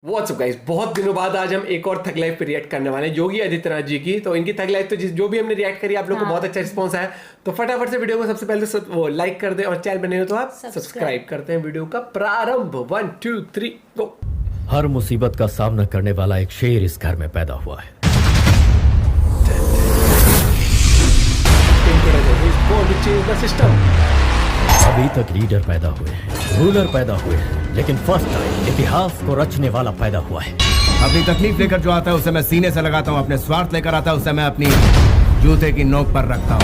WhatsApp guys, बहुत दिनों बाद आज हम एक और थग लाइफ पे रिएक्ट करने वाले हैं योगी आदित्यनाथ जी की। तो इनकी थग लाइफ तो जो भी हमने रिएक्ट करी आप लोग को बहुत अच्छा रिस्पॉन्स आया। तो फटाफट से वीडियो को सबसे पहले वो लाइक कर दे और चैनल बने हो तो आप सब्सक्राइब करते हैं। वीडियो का प्रारंभ 1 2 3 गो। हर मुसीबत का सामना करने वाला एक शेर इस घर में पैदा हुआ है। अभी तक लीडर पैदा हुए हैं, रूलर पैदा हुए हैं, लेकिन फर्स्ट टाइम इतिहास को रचने वाला पैदा हुआ है। अपनी तकलीफ लेकर जो आता है उसे मैं सीने से लगाता हूँ, अपने स्वार्थ लेकर आता है उसे मैं अपनी जूते की नोक पर रखता हूँ।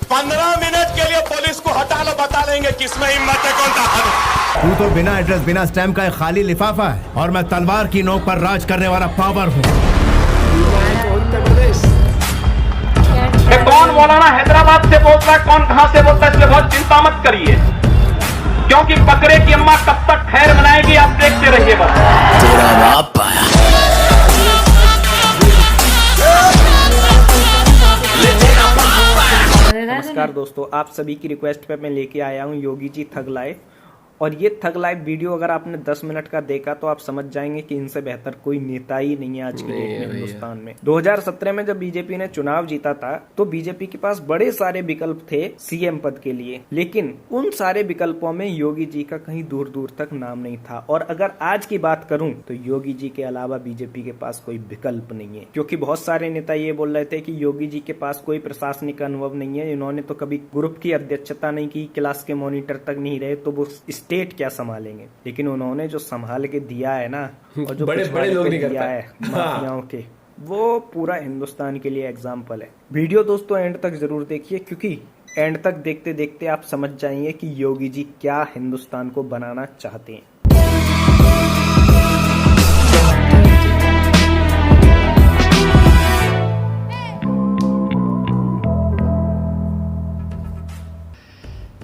15 मिनट के लिए पुलिस को हटा लो, बता लेंगे किसमें हिम्मत है, कौन था। तू तो बिना एड्रेस बिना स्टैम्प का एक खाली लिफाफा है और मैं तलवार की नोक पर राज करने वाला पावर हूँ। कौन मौलाना हैदराबाद से बोलता है, कौन कहां से बोलता है, इसलिए बहुत चिंता मत करिए, क्योंकि बकरे की अम्मा कब तक खैर मनाएगी आप देखते रहिए बस। तेरा बाप आया। नमस्कार दोस्तों, आप सभी की रिक्वेस्ट पे मैं लेके आया हूँ योगी जी थग लाइफ। और ये थग लाइफ वीडियो अगर आपने 10 मिनट का देखा तो आप समझ जाएंगे कि इनसे बेहतर कोई नेता ही नहीं है आज की डेट में हिंदुस्तान में। 2017 में जब बीजेपी ने चुनाव जीता था तो बीजेपी के पास बड़े सारे विकल्प थे सीएम पद के लिए, लेकिन उन सारे विकल्पों में योगी जी का कहीं दूर दूर तक नाम नहीं था। और अगर आज की बात करूं तो योगी जी के अलावा बीजेपी के पास कोई विकल्प नहीं है, क्योंकि बहुत सारे नेता ये बोल रहे थे कि योगी जी के पास कोई प्रशासनिक अनुभव नहीं है, इन्होंने तो कभी ग्रुप की अध्यक्षता नहीं की, क्लास के मॉनिटर तक नहीं रहे, तो वो स्टेट क्या संभालेंगे। लेकिन उन्होंने जो संभाल के दिया है ना, और जो बड़े बड़े लोग नहीं दिया है माफियाओं के, वो पूरा हिंदुस्तान के लिए एग्जाम्पल है। वीडियो दोस्तों एंड तक जरूर देखिए, क्योंकि एंड तक देखते देखते आप समझ जाएंगे कि योगी जी क्या हिंदुस्तान को बनाना चाहते हैं।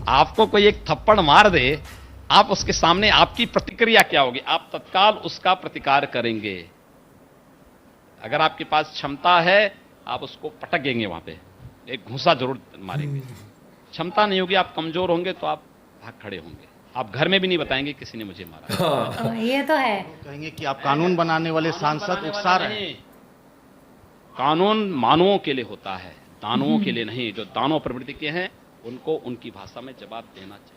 आपको कोई एक थप्पड़ मार दे, आप उसके सामने आपकी प्रतिक्रिया क्या होगी? आप तत्काल उसका प्रतिकार करेंगे। अगर आपके पास क्षमता है आप उसको पटकेंगे, वहां पे एक घूंसा जरूर मारेंगे। क्षमता नहीं होगी, आप कमजोर होंगे तो आप भाग खड़े होंगे, आप घर में भी नहीं बताएंगे किसी ने मुझे मारा। ये तो है। कहेंगे कि आप कानून बनाने वाले सांसद उकसा रहे हैं। कानून मानवों के लिए होता है, दानवों के लिए नहीं। जो दानव प्रवृत्ति के हैं उनको उनकी भाषा में जवाब देना चाहिए।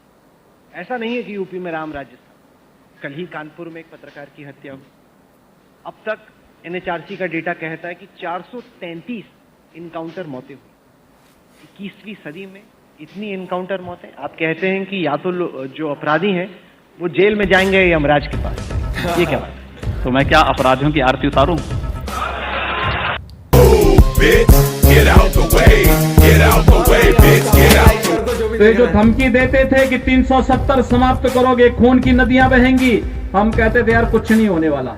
ऐसा नहीं है कि यूपी में राम राज्य था। कल ही कानपुर में एक पत्रकार की हत्या हुई। अब तक एनएचआरसी का डेटा कहता है कि 433 इनकाउंटर मौतें हुई 21वीं सदी में। इतनी इनकाउंटर मौतें, आप कहते हैं कि या तो जो अपराधी हैं वो जेल में जाएंगे या यमराज के पास। ये क्या बात है? तो मैं क्या अपराधियों की आरती उतारूं? तो ये जो धमकी देते थे कि 370 समाप्त करोगे, खून की नदियां बहेंगी, हम कहते थे यार कुछ नहीं होने वाला।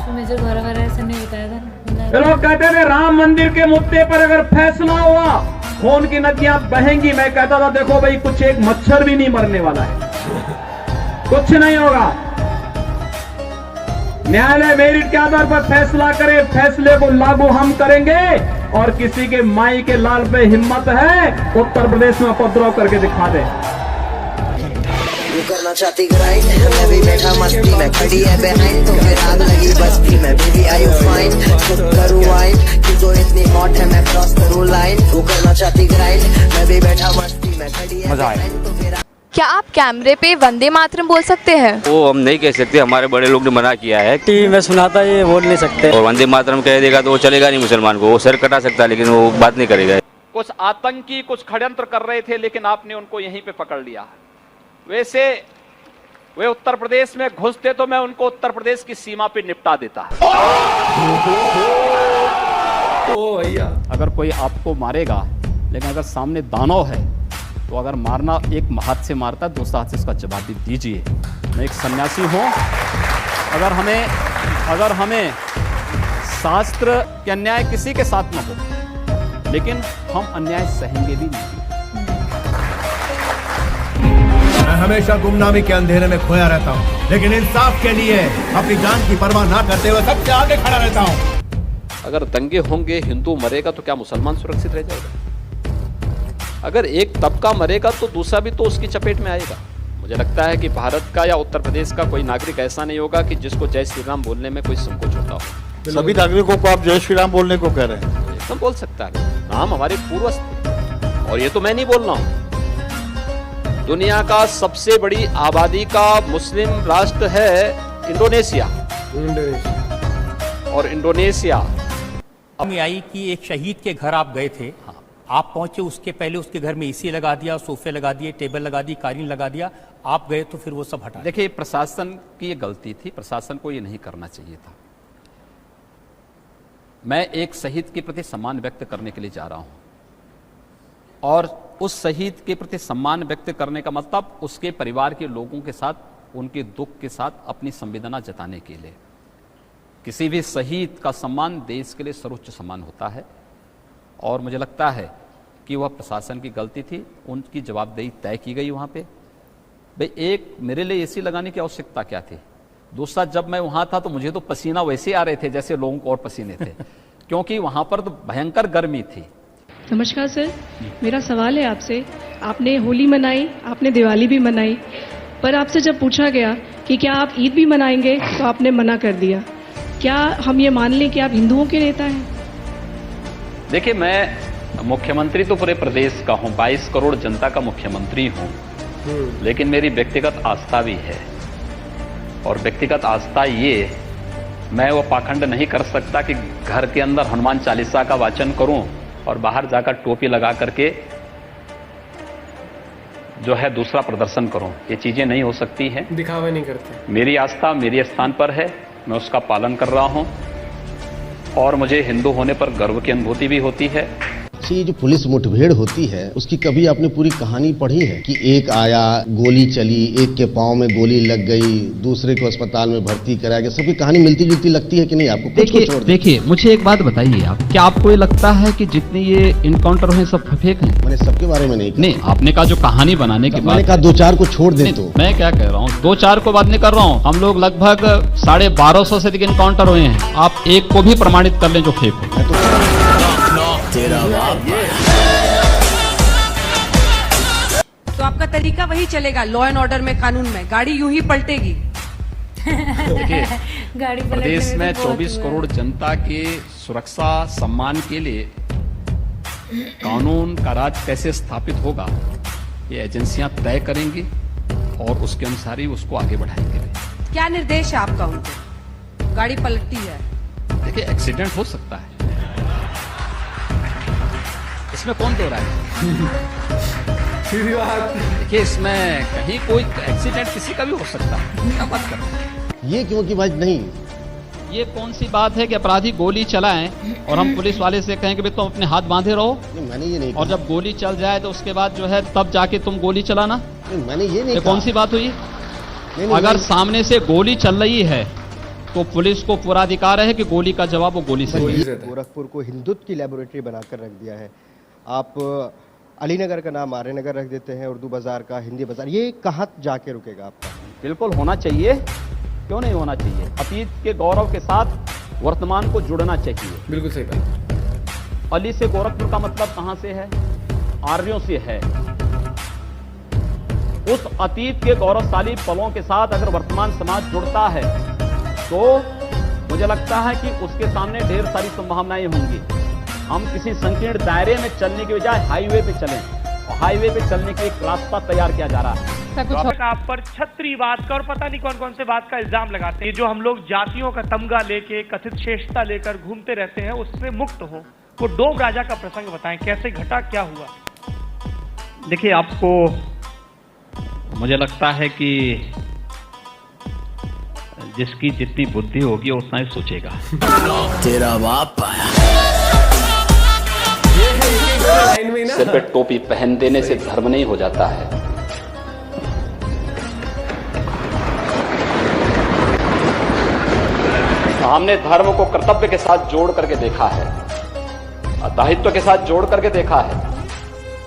मुझे घर ऐसा नहीं बताया था। तो लोग कहते थे राम मंदिर के मुद्दे पर अगर फैसला हुआ खून की नदियां बहेंगी। मैं कहता था देखो भाई, कुछ एक मच्छर भी नहीं मरने वाला है, कुछ नहीं होगा। न्यायालय मेरिट के आधार पर फैसला करे, फैसले को लागू हम करेंगे। और किसी के माई के लाल पे हिम्मत है उत्तर प्रदेश में उपद्रव करके दिखा दे। करना चाहती ग्राइंड, मैं भी बैठा मस्ती में, खड़ी है बिहाइंड तो फिर आग लगी बस्ती में। बेबी आई यू फाइन, खुद करूँ वाइन, तू तो इतनी हॉट है मैं क्रॉस करूँ लाइन। वो करना चाहती ग्राइंड, मैं भी बैठा मस्ती में, खड़ी है बिहाइंड तो फिर। क्या आप कैमरे पे वंदे मातरम बोल सकते हैं? वो हम नहीं कह सकते, हमारे बड़े लोग ने मना किया है। टीवी में सुना था ये बोल नहीं सकते। और वंदे मातरम कह देगा तो वो चलेगा नहीं मुसलमान को, वो सर कटा सकता है लेकिन वो बात नहीं करेगा। कुछ आतंकी कुछ षड्यंत्र कर रहे थे लेकिन आपने उनको यहीं पे पकड़ लिया। वैसे वे उत्तर प्रदेश में घुसते तो मैं उनको उत्तर प्रदेश की सीमा पे निपटा देता। अगर कोई आपको मारेगा, लेकिन अगर सामने दानव है तो अगर मारना एक हाथ से मारता है, दूसरा हाथ से उसका जवाब भी दीजिए। मैं एक सन्यासी हूँ। अगर हमें शास्त्र के अन्याय किसी के साथ न हो, लेकिन हम अन्याय सहेंगे भी नहीं। मैं हमेशा गुमनामी के अंधेरे में खोया रहता हूँ, लेकिन इंसाफ के लिए अपनी जान की परवाह ना करते हुए सबसे आगे खड़ा रहता हूँ। अगर दंगे होंगे, हिंदू मरेगा तो क्या मुसलमान सुरक्षित रह जाएगा? अगर एक तबका मरेगा तो दूसरा भी तो उसकी चपेट में आएगा। मुझे लगता है कि भारत का या उत्तर प्रदेश का कोई नागरिक ऐसा नहीं होगा कि जिसको जय श्री राम बोलने में कोई संकोच होता हो। सभी नागरिकों को आप जय श्री राम बोलने को कह रहे हैं? एकदम बोल सकता है। राम हमारे पूर्वज थे, और ये तो मैं नहीं बोल रहा हूँ। दुनिया का सबसे बड़ी आबादी का मुस्लिम राष्ट्र है इंडोनेशिया। और इंडोनेशिया आई कि एक शहीद के घर आप गए थे, आप पहुंचे, उसके पहले उसके घर में एसी लगा दिया, सोफे लगा दिए, टेबल लगा दी, कालीन लगा दिया, आप गए तो फिर वो सब हटा। देखिए, प्रशासन की ये गलती थी, प्रशासन को ये नहीं करना चाहिए था। मैं एक शहीद के प्रति सम्मान व्यक्त करने के लिए जा रहा हूं, और उस शहीद के प्रति सम्मान व्यक्त करने का मतलब उसके परिवार के लोगों के साथ, उनके दुख के साथ अपनी संवेदना जताने के लिए। किसी भी शहीद का सम्मान देश के लिए सर्वोच्च सम्मान होता है, और मुझे लगता है कि वह प्रशासन की गलती थी, उनकी जवाबदेही तय की गई वहाँ पे। भाई, एक मेरे लिए एसी लगाने की आवश्यकता क्या थी? दूसरा, जब मैं वहाँ था तो मुझे तो पसीना वैसे आ रहे थे जैसे लोगों को और पसीने थे, क्योंकि वहाँ पर तो भयंकर गर्मी थी। नमस्कार सर, मेरा सवाल है आपसे। आपने होली मनाई, आपने दिवाली भी मनाई, पर आपसे जब पूछा गया कि क्या आप ईद भी मनाएंगे तो आपने मना कर दिया। क्या हम ये मान लें कि आप हिंदुओं के नेता हैं? देखिए, मैं मुख्यमंत्री तो पूरे प्रदेश का हूं, 22 करोड़ जनता का मुख्यमंत्री हूं, लेकिन मेरी व्यक्तिगत आस्था भी है। और व्यक्तिगत आस्था ये, मैं वो पाखंड नहीं कर सकता कि घर के अंदर हनुमान चालीसा का वाचन करूं और बाहर जाकर टोपी लगा करके जो है दूसरा प्रदर्शन करूं। ये चीजें नहीं हो सकती हैं, दिखावा नहीं करते। मेरी आस्था मेरे स्थान पर है, मैं उसका पालन कर रहा हूं, और मुझे हिंदू होने पर गर्व की अनुभूति भी होती है। ये जो पुलिस मुठभेड़ होती है, उसकी कभी आपने पूरी कहानी पढ़ी है कि एक आया, गोली चली, एक के पांव में गोली लग गई, दूसरे को अस्पताल में भर्ती कराया गया, सबकी कहानी मिलती जुलती लगती है कि नहीं आपको? देखिए, मुझे एक बात बताइए आप, क्या आपको ये लगता है कि जितने ये इनकाउंटर हुए सब फेक हैं? मैंने सबके बारे में नहीं, आपने कहा जो कहानी बनाने के बाद, मैंने कहा 2-4 को छोड़ दे। तो मैं क्या कह रहा हूँ, 2-4 को बात नहीं कर रहा हूँ, हम लोग लगभग 1250 से अधिक इनकाउंटर हुए हैं। आप एक को भी प्रमाणित कर लें जो फेक हो। तो आपका तरीका वही चलेगा, लॉ एंड ऑर्डर में, कानून में, गाड़ी यूं ही पलटेगी। देखिए, गाड़ी प्रदेश में 24 करोड़ जनता के सुरक्षा सम्मान के लिए कानून का राज कैसे स्थापित होगा, ये एजेंसियां तय करेंगी, और उसके अनुसार ही उसको आगे बढ़ाएंगे। क्या निर्देश है आपका उनको? गाड़ी पलटती है। देखिए, एक्सीडेंट हो सकता है, इसमें कौन दो रहा है? देखिए, इसमें कहीं कोई एक्सीडेंट किसी का भी हो सकता है, क्या बात कर रहे हैं? ये क्यों की बात नहीं? ये कौन सी बात है कि अपराधी गोली चलाएं और हम पुलिस वाले से कहें कि भाई तुम अपने हाथ बांधे रहो? मैंने ये नहीं, और जब गोली चल जाए तो उसके बाद जो है तब जाके तुम गोली चलाना? मैंने ये नहीं, कौन सी बात हुई? अगर सामने से गोली चल रही है तो पुलिस को पूरा अधिकार है कि गोली का जवाब वो गोली से। गोरखपुर को हिंदुत्व की लेबोरेटरी बनाकर रख दिया है। आप अलीनगर का नाम आर्यनगर रख देते हैं, उर्दू बाजार का हिंदी बाजार, ये कहाँ जाके रुकेगा आपका? बिल्कुल होना चाहिए, क्यों नहीं होना चाहिए? अतीत के गौरव के साथ वर्तमान को जुड़ना चाहिए। बिल्कुल सही बात। अली से गोरखपुर का मतलब कहां से है? आर्यों से है। उस अतीत के गौरवशाली पलों के साथ अगर वर्तमान समाज जुड़ता है तो मुझे लगता है कि उसके सामने ढेर सारी संभावनाएं होंगी। हम किसी संकीर्ण दायरे में चलने की बजाय हाईवे पे चलें, और हाईवे पे चलने के एक रास्ता तैयार किया जा रहा है। आप पर छत्रीवाद का और पता नहीं कौन कौन से बात का इल्जाम लगाते हैं। जो हम लोग जातियों का तमगा लेके, कथित श्रेष्ठता लेकर घूमते रहते हैं, उससे मुक्त हो। वो डोम राजा का प्रसंग बताएं, कैसे घटा, क्या हुआ? देखिए, आपको मुझे लगता है कि जिसकी जितनी बुद्धि होगी उतना ही सोचेगा। तेरा बाप आया। सिर पे टोपी पहन देने से धर्म नहीं हो जाता है। हमने धर्म को कर्तव्य के साथ जोड़ करके देखा है, दायित्व के साथ जोड़ करके देखा है।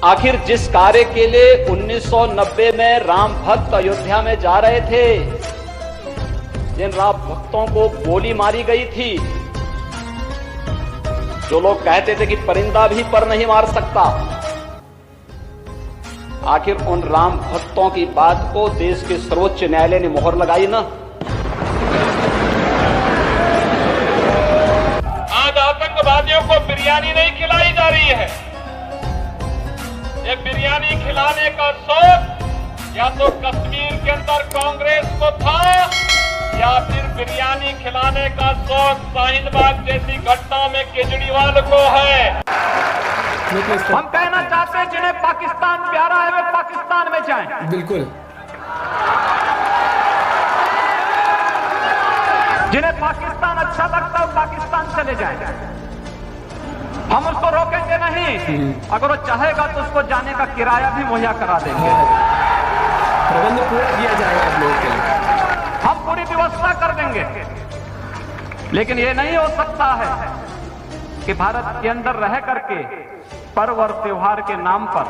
आखिर जिस कार्य के लिए 1990 में राम भक्त अयोध्या में जा रहे थे, जिन राम भक्तों को गोली मारी गई थी, जो लोग कहते थे कि परिंदा भी पर नहीं मार सकता, आखिर उन राम भक्तों की बात को देश के सर्वोच्च न्यायालय ने मोहर लगाई ना। आज आतंकवादियों को बिरयानी नहीं खिलाई जा रही है। ये बिरयानी खिलाने का शौक या तो कश्मीर के अंदर कांग्रेस को था या फिर बिरयानी खिलाने का शौक शाहीन बाग जैसी घटना में केजरीवाल को है। हम कहना चाहते हैं जिन्हें पाकिस्तान प्यारा है वे पाकिस्तान में जाएं। बिल्कुल। जिन्हें पाकिस्तान अच्छा लगता है वो पाकिस्तान चले जाएं। हम उसको रोकेंगे नहीं। अगर वो चाहेगा तो उसको जाने का किराया भी मुहैया करा देंगे। प्रबंध पूरा किया जाएगा आप लोगों के लिए। हम पूरी व्यवस्था कर देंगे। लेकिन ये नहीं हो सकता है कि भारत के अंदर रह करके पर्व और त्योहार के नाम पर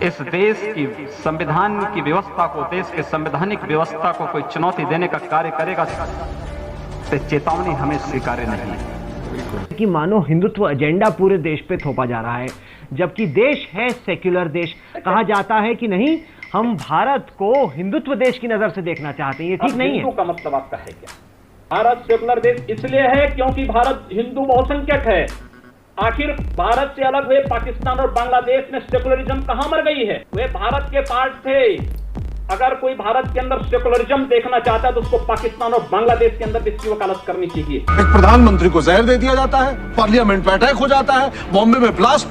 इस देश की संविधान की व्यवस्था को, देश के संवैधानिक व्यवस्था को कोई चुनौती देने का कार्य करेगा तो चेतावनी हमें स्वीकार्य नहीं है। कि मानो हिंदुत्व एजेंडा पूरे देश पे थोपा जा रहा है, जबकि देश है सेक्युलर देश। कहा जाता है कि नहीं, हम भारत को हिंदुत्व देश की नजर से देखना चाहते हैं। ये ठीक नहीं है। हिंदू का मतलब आपका है क्या? भारत सेक्युलर देश इसलिए है क्योंकि भारत हिंदू बहुसंख्यक है। आखिर भारत से अलग हुए पाकिस्तान और बांग्लादेश में सेकुलरिज्म कहां मर गई है? वे भारत के पार्ट थे। अगर कोई भारत के अंदर सेकुलरिज्म देखना चाहता है तो उसको पाकिस्तान और बांग्लादेश के अंदर भी इसकी वकालत करनी चाहिए। एक प्रधानमंत्री को जहर दे दिया जाता है, पार्लियामेंट में अटैक हो जाता है, बॉम्बे में ब्लास्ट।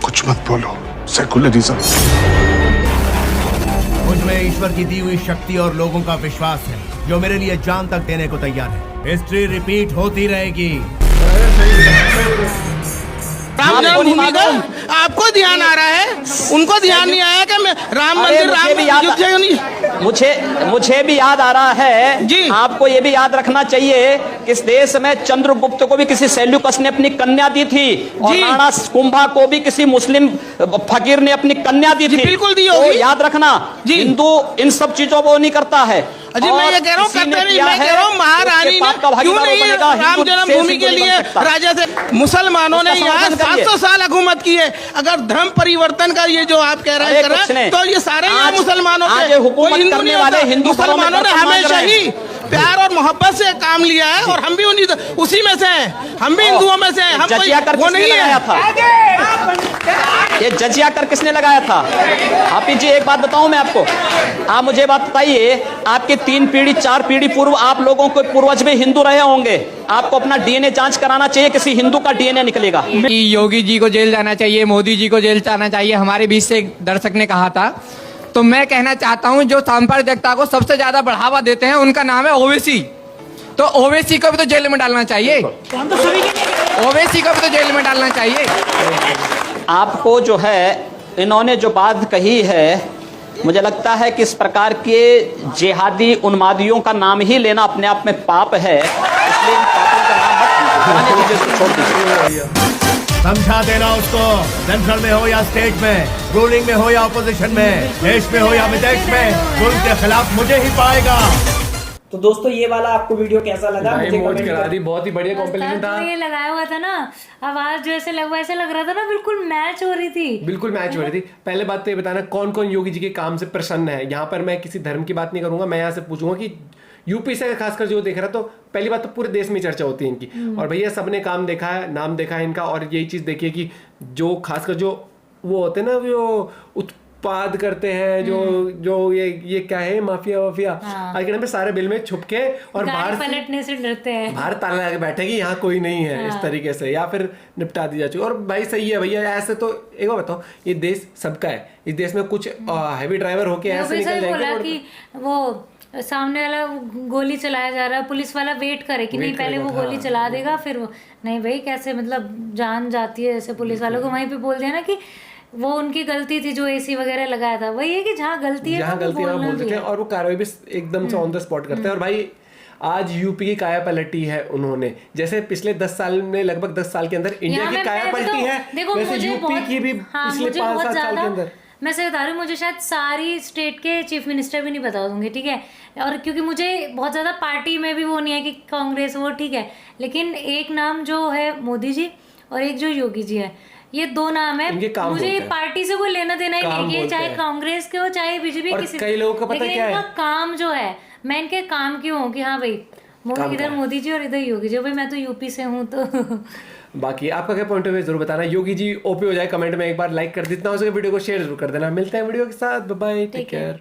कुछ मत बोलो, सेकुलरिज्म। मुझ में ईश्वर की दी हुई शक्ति और लोगों का विश्वास है जो मेरे लिए जान तक देने को तैयार है। हिस्ट्री रिपीट होती रहेगी। राम जन्मभूमि का आपको ध्यान आ रहा है, उनको ध्यान नहीं आया कि मैं राम मंदिर मुझे भी याद आ रहा है जी। आपको ये भी याद रखना चाहिए कि इस देश में चंद्रगुप्त को भी किसी सेल्यूकस ने अपनी कन्या दी थी और राणा कुंभा को भी किसी मुस्लिम फकीर ने अपनी कन्या दी थी। बिल्कुल दी होगी। तो याद रखना, हिंदू इन सब चीजों को नहीं करता है। जी मैं ये कह रहा हूँ करते नहीं, मैं कह रहा हूँ महारानी ने क्यों नहीं राम जन्मभूमि के लिए राजा से मुसलमानों ने यहाँ 700 साल हुकूमत की है। अगर धर्म परिवर्तन का ये जो आप कह रहे हैं तो ये सारे यहाँ मुसलमानों के हिंदू नहीं होता। मुसलमानों ने हमेशा ही प्यार और मोहब्बत से काम लिया है और हम भी उसी में से हैं। हम भी हिंदुओं में से हैं। हम वो नहीं है। ये जजिया कर किसने लगाया था? हाफिज जी एक बात बताऊं मैं आपको, आप मुझे बात बताइए, आपके 3 पीढ़ी 4 पीढ़ी पूर्व आप लोगों को पूर्वज भी हिंदू रहे होंगे। आपको अपना डीएनए जांच कराना चाहिए, किसी हिंदू का डीएनए निकलेगा। योगी जी को जेल जाना चाहिए, मोदी जी को जेल जाना चाहिए, हमारे बीच से एक दर्शक ने कहा था। तो मैं कहना चाहता हूं जो सांप्रदायिकता को सबसे ज्यादा बढ़ावा देते हैं उनका नाम है ओवैसी। तो ओवैसी को भी तो जेल में डालना चाहिए। ओवैसी को भी तो जेल में डालना चाहिए। आपको जो है इन्होंने जो बात कही है, मुझे लगता है कि इस प्रकार के जिहादी उन्मादियों का नाम ही लेना अपने आप में पाप है, इसलिए इन पापों का नाम मत लीजिए, छोड़ दीजिए। समझा देना उसको, सेंट्रल में हो या स्टेट में, रूलिंग में हो या अपोजिशन में, देश में हो या विदेश में, जुल्म के खिलाफ मुझे ही पाएगा। तो दोस्तों ये वाला आपको वीडियो कैसा लगा? मुझे कमेंट करा दी। बहुत ही बढ़िया कॉम्पिटिशन था। ये लगाया हुआ था ना, आवाज जो ऐसे ऐसे लग रहा था ना, बिल्कुल मैच हो रही थी। बिल्कुल मैच हो रही थी। पहले बात तो ये बताना कौन कौन योगी जी के काम से प्रसन्न है। यहाँ पर मैं किसी धर्म की बात नहीं करूंगा, मैं यहाँ से पूछूंगा कि यूपी से खासकर जो देख रहा, तो पहली बात तो पूरे देश में चर्चा होती है इनकी। और भैया सबने काम देखा है, नाम देखा है इनका। और यही चीज देखिए कि जो खासकर जो वो होते हैं ना, जो उत्पाद करते हैं, जो ये क्या है, माफिया आज के टाइम पे सारे बिल में छुप के और बाहर पलटने से डरते हैं, बाहर ताला लगा के बैठे कि यहाँ कोई नहीं है, इस तरीके से, या फिर निपटा दी जा चुकी। और भाई सही है भैया, ऐसे तो एक बार बताओ, ये देश सबका है। इस देश में कुछ हैवी ड्राइवर होके ऐसे निकल जाएंगे। वो सामने वाला गोली चलाया जा रहा है, पुलिस वाला वेट करे कि नहीं पहले वो गोली चला देगा, फिर वो नहीं भाई कैसे, मतलब जान जाती है ऐसे पुलिस वालों को। वहीं पे बोल दिया ना कि वो उनकी गलती थी जो एसी वगैरह लगाया था। वही है कि जहाँ गलती है जहाँ गलती है बोल देते हैं और वो कार्रवाई भी एकदम से ऑन द स्पॉट करते हैं। और भाई आज यूपी की काया पलटी है उन्होंने, जैसे पिछले 10 साल में, लगभग 10 साल के अंदर इंडिया की काया पलटी है, वैसे यूपी की भी पिछले 5-7 साल के अंदर। मैं से बता रही हूँ, मुझे शायद सारी स्टेट के चीफ मिनिस्टर भी नहीं बता दूंगी, ठीक है। और क्योंकि मुझे बहुत ज़्यादा पार्टी में भी वो नहीं है कि कांग्रेस वो ठीक है, लेकिन एक नाम जो है मोदी जी और एक जो योगी जी है, ये दो नाम है, इनके काम मुझे बोलते हैं। पार्टी से कोई लेना देना ही काम नहीं है, बोलते चाहे हैं। कांग्रेस के हो चाहे बीजेपी और किसी, कई लोगों का पता लेकिन क्या इनका है? काम जो है, मैं इनके काम क्यों हूँ कि हाँ भाई काम इधर का। मोदी जी और इधर योगी जी, भाई मैं तो यूपी से हूँ तो बाकी आपका क्या पॉइंट ऑफ व्यू जरूर बताना। योगी जी ओपी हो जाए कमेंट में, एक बार लाइक कर, जितना हो सके वीडियो को शेयर जरूर कर देना। मिलते हैं वीडियो के साथ, बाय बाय, टेक केयर।